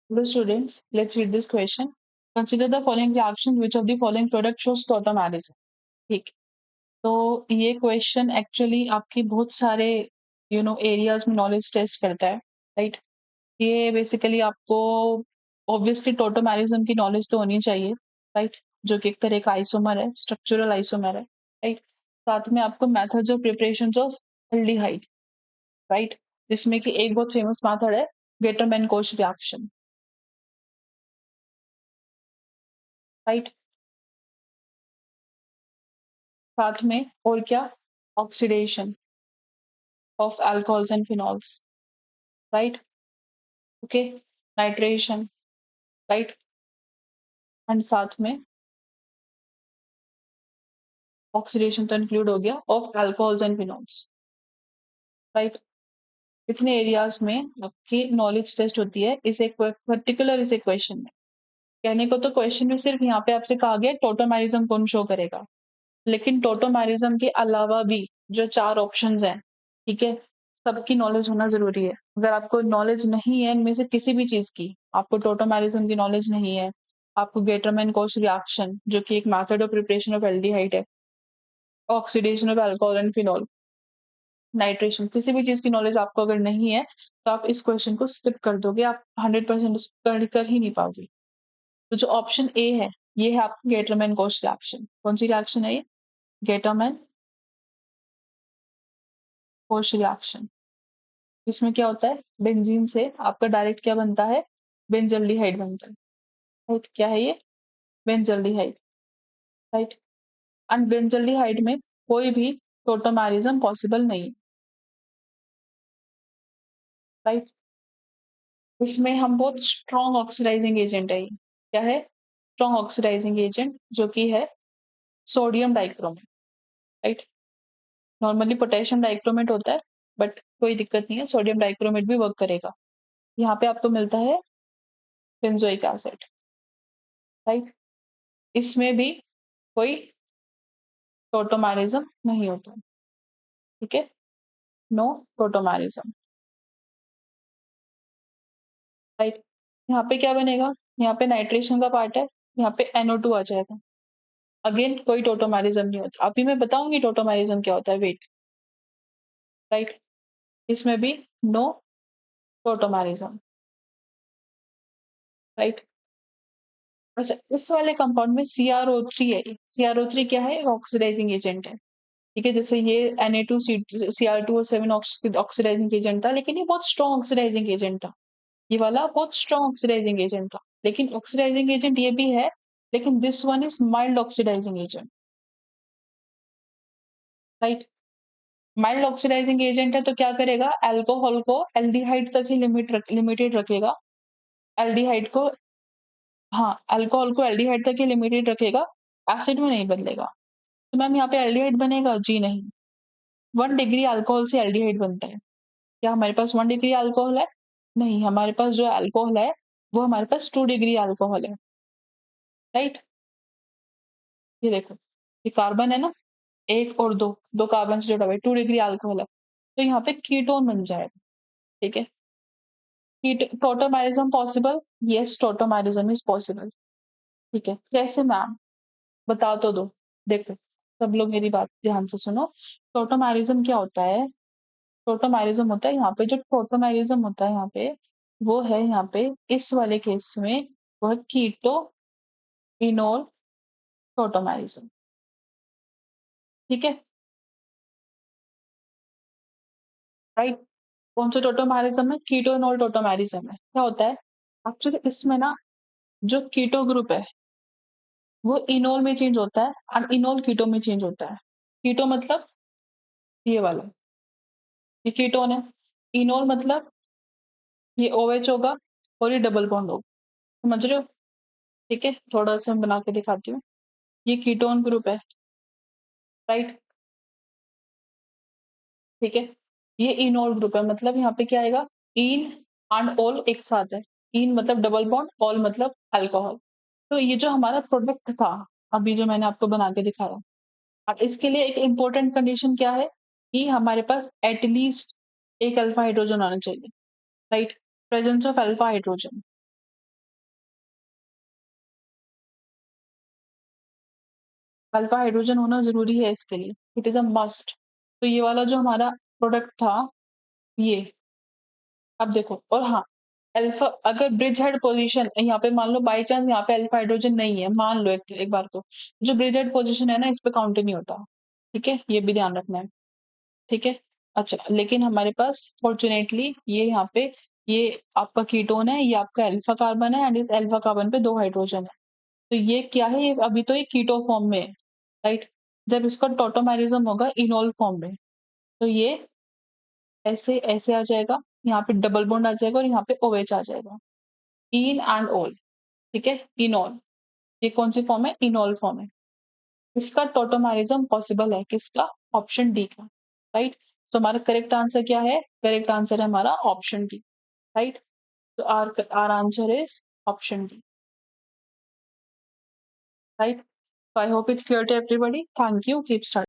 Hello students, let's read this question. Consider the following reactions. Which of the following product shows tautomerism? ठीक, तो ये question actually आपकी बहुत सारे areas में नॉलेज टेस्ट करता है, राइट? ये बेसिकली आपको ऑब्वियसली टोटोमेरिज्म की नॉलेज तो होनी चाहिए, राइट? जो कि एक तरह का आइसोमर है, स्ट्रक्चरल आइसोमर है, राइट? साथ में आपको methods of preparation of aldehyde, right? जिसमें कि एक बहुत फेमस मेथड है गेटरमैन-कोच रिएक्शन, राइट? साथ में और क्या, oxidation of alcohols and phenols, right? Okay, nitration, right? And साथ में ऑक्सीडेशन तो इंक्लूड हो गया of alcohols and phenols, right? इतने एरियाज में आपकी नॉलेज टेस्ट होती है इस एक पर्टिकुलर इस क्वेश्चन में। कहने को तो क्वेश्चन में सिर्फ यहाँ पे आपसे कहा गया टोटोमेरिज्म कौन शो करेगा, लेकिन टोटोमेरिज्म के अलावा भी जो 4 ऑप्शंस हैं, ठीक है, सबकी नॉलेज होना जरूरी है। अगर आपको नॉलेज नहीं है इनमें से किसी भी चीज की, आपको टोटोमेरिज्म की नॉलेज नहीं है, आपको गेटरमैन कोच रिएक्शन जो कि एक method of preparation of aldehyde है, oxidation of alcohol and phenol, nitration, किसी भी चीज की नॉलेज आपको अगर नहीं है तो आप इस क्वेश्चन को स्किप कर दोगे, आप 100% कर ही नहीं पाओगे। तो जो ऑप्शन ए है, ये है आपका गेटरमैन कोच रिएक्शन। कौन सी रिएक्शन है ये? Gattermann coach reaction. इसमें क्या होता है, बेंजीन से आपका डायरेक्ट क्या बनता है, बेंजल्डिहाइड बनता है, राइट? क्या है ये? Benzaldehyde, right? एंड बेंजल्डिहाइड में कोई भी टोटोमेरिज्म पॉसिबल नहीं, राइट? इसमें हम बहुत स्ट्रॉन्ग ऑक्सीडाइजिंग एजेंट है ये। क्या है? स्ट्रॉन्ग ऑक्सीडाइजिंग एजेंट जो कि है sodium dichromate, right? Normally potassium dichromate होता है, बट कोई दिक्कत नहीं है, सोडियम डाइक्रोमेट भी वर्क करेगा। यहाँ पे आपको मिलता है बेंजोइक एसिड, राइट? इसमें भी कोई टोटोमेरिज्म नहीं होता, ठीक है? No tautomerism, right? यहाँ पे क्या बनेगा, यहाँ पे नाइट्रेशन का पार्ट है, यहाँ पे NO2 आ जाएगा। अगेन कोई टोटोमेरिज्म नहीं होता। अभी मैं बताऊंगी टोटोमेरिज्म क्या होता है, वेट, राइट? इसमें भी नो टोटोमेरिज्म, राइट? अच्छा, इस वाले कंपाउंड में CrO3 है। CrO3 क्या है? ऑक्सीडाइजिंग एजेंट है, ठीक है? जैसे ये Na2 Cr2O7 ऑक्सीडाइजिंग एजेंट था, लेकिन ये बहुत स्ट्रॉन्ग ऑक्सीडाइजिंग एजेंट था। ये वाला बहुत स्ट्रॉन्ग ऑक्सीडाइजिंग एजेंट था, लेकिन ऑक्सीडाइजिंग एजेंट ये भी है, लेकिन this one is mild oxidising agent, right? Mild oxidising agent है तो क्या करेगा, अल्कोहल को एल्डिहाइड तक ही लिमिटेड रखेगा। एल्डिहाइड को, हाँ, अल्कोहल को एल्डिहाइड तक ही लिमिटेड रखेगा, एसिड में नहीं बदलेगा। तो मैम यहाँ पे एल्डिहाइड बनेगा? जी नहीं। 1 डिग्री अल्कोहल से एल्डिहाइड बनता है। क्या हमारे पास 1 डिग्री अल्कोहल है? नहीं, हमारे पास जो अल्कोहल है वो हमारे पास 2 डिग्री अल्कोहल है, राइट? ये देखो, ये कार्बन है ना, एक और दो, दो कार्बन से जुड़ा हुआ है, 2 डिग्री अल्कोहल है, तो यहाँ पे कीटोन बन जाएगा, ठीक है? Tautomerism possible? Yes, tautomerism is possible, ठीक है? कैसे मैम, बता तो दो। देखो, सब लोग मेरी बात ध्यान से सुनो। टोटोमेरिज्म क्या होता है? टोटोमेरिज्म होता है यहाँ पे, जो टोटोमेरिज्म होता है यहाँ पे, वो है यहाँ पे इस वाले केस में, वह कीटो इनोल टोटोमेरिज्म, ठीक है, राइट? कौन सा टोटोमेरिज्म है? कीटो इनोल टोटोमेरिज्म है। क्या होता है एक्चुअली इसमें ना, जो कीटो ग्रुप है वो इनोल में चेंज होता है और इनोल कीटो में चेंज होता है। कीटो मतलब ये वाला, ये कीटोन है। इनोल मतलब ये OH होगा और ये डबल बॉन्ड होगा, समझ रहे हो? ठीक है, थोड़ा सा मैं बना के दिखाती हूँ। ये कीटोन ग्रुप है, राइट? ठीक है, ये इनोल ग्रुप है, मतलब यहाँ पे क्या आएगा, इन एंड ऑल एक साथ है। इन मतलब डबल बॉन्ड, ऑल मतलब अल्कोहल। तो ये जो हमारा प्रोडक्ट था, अभी जो मैंने आपको बना के दिखाया, और इसके लिए एक इम्पोर्टेंट कंडीशन क्या है कि हमारे पास एटलीस्ट एक अल्फा हाइड्रोजन होना चाहिए, right? Presence of alpha hydrogen, alpha hydrogen होना जरूरी है इसके लिए, इट इज अ मस्ट। तो ये वाला जो हमारा प्रोडक्ट था ये, अब देखो, और हाँ, अल्फा अगर ब्रिज हेड पोजीशन यहाँ पे मान लो बाई चांस यहाँ पे अल्फा हाइड्रोजन नहीं है, मान लो एक बार, तो जो ब्रिज हेड पोजीशन है ना इस पे काउंट नहीं होता। ठीक है, ये भी ध्यान रखना है। ठीक है। अच्छा, लेकिन हमारे पास फॉर्चुनेटली ये यहाँ पे ये आपका कीटोन है, ये आपका अल्फा कार्बन है, एंड इस अल्फा कार्बन पे 2 हाइड्रोजन है। तो ये क्या है, ये अभी तो ये कीटो फॉर्म में है, राइट। जब इसका टोटोमेरिज्म होगा इनोल फॉर्म में, तो ये ऐसे ऐसे आ जाएगा, यहाँ पे डबल बॉन्ड आ जाएगा और यहाँ पे OH आ जाएगा, इन एंड ऑल। ठीक है, इनॉल, ये कौन सी फॉर्म है, इनॉल फॉर्म है। इसका टोटोमेरिज्म पॉसिबल है, किसका, ऑप्शन डी का, राइट। तो हमारा करेक्ट आंसर क्या है, करेक्ट आंसर है हमारा ऑप्शन डी, राइट। तो our answer is option D, right. So I hope it's clear to everybody. Thank you. Keep studying.